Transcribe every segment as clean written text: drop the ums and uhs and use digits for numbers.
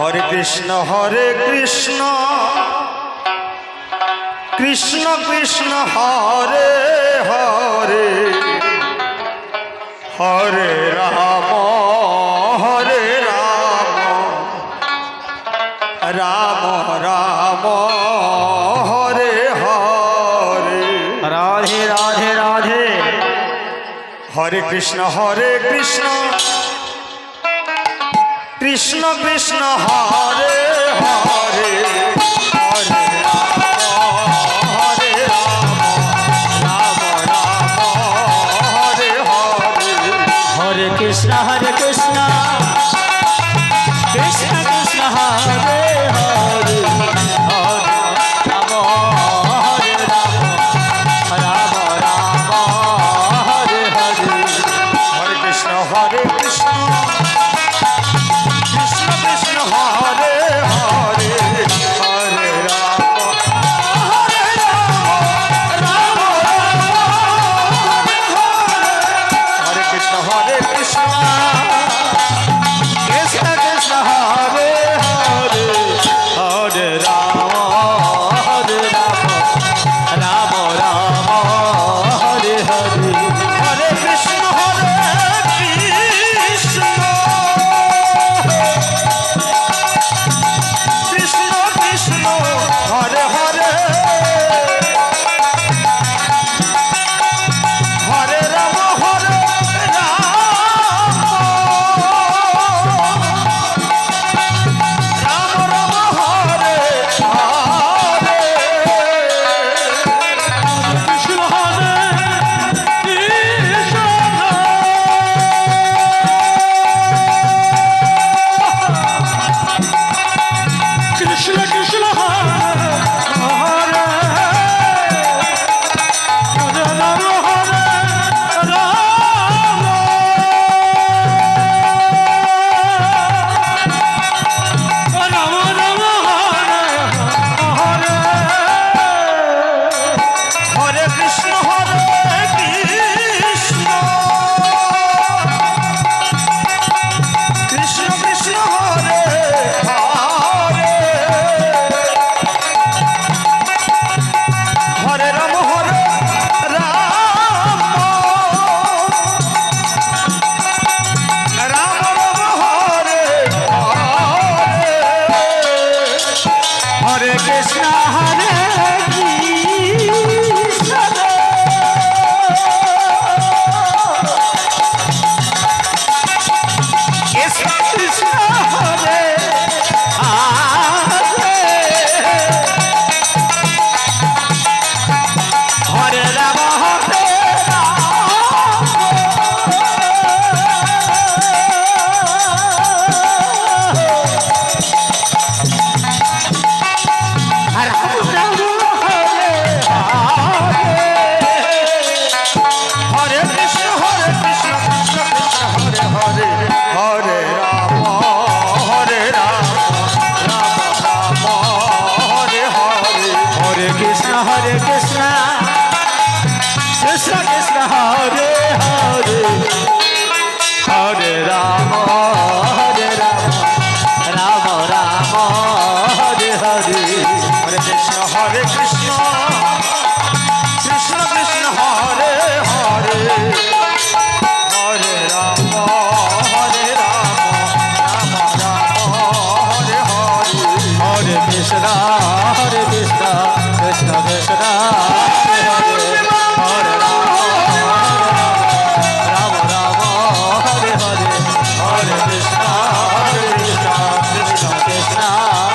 Hare Krishna Krishna Krishna Hare Hare Hare Ram Ram Ram Hare Hare. Radhe Radhe Radhe. Hare Krishna Krishna Krishna Hare Hare Hare Ram Ram Hare Hare. Hare Krishna Krishna Krishna Hare Hare Hare Ram Hare Ram Ram Ram Hare Hare. Hare Krishna Krishna Krishna Hare Hare Hare Ram Ram Hare Krishna Krishna Krishna Krishna Hare Hare Hare Ram Ram Ram Hare Hare. Hare Krishna Krishna Krishna Krishna Hare Hare Hare Ram Ram Ram Hare Hare. Krishna Hare Krishna Krishna Hare Hare Hare Ram Hare Ram Ram Ram Hare Hare. Hare Krishna Krishna Krishna Krishna Hare Hare Hare Ram Ram Ram Hare Hare. Hare Krishna Hare Krishna Krishna Krishna Hare Hare Hare Ram Hare Hare Krishna Krishna Krishna Hare Hare Hare Ram Ram Ram Hare Hare. Hare Krishna Krishna Krishna Hare Hare Hare Ram Ram Ram Hare Hare. Hare Krishna Krishna Krishna Krishna Hare Hare Hare Ram Ram Ram Hare Hare. Hare Krishna Krishna Krishna Krishna Hare Hare Hare Ram Ram Hare Hare Hare Krishna Krishna Krishna Krishna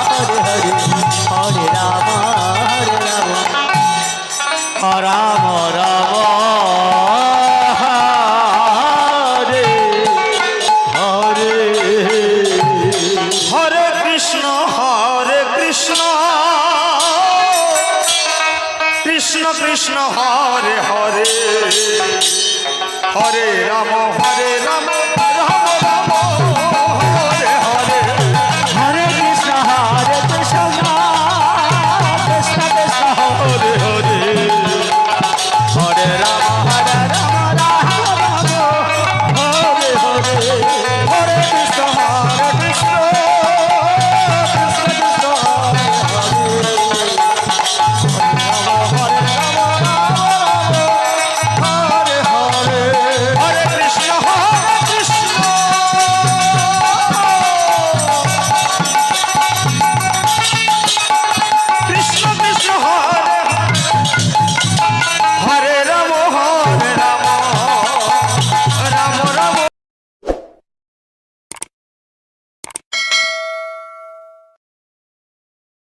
Hare Hare Hare Ram Ram Ram Hare Hare. Hare Krishna Krishna Krishna Hare Hare Hare Ram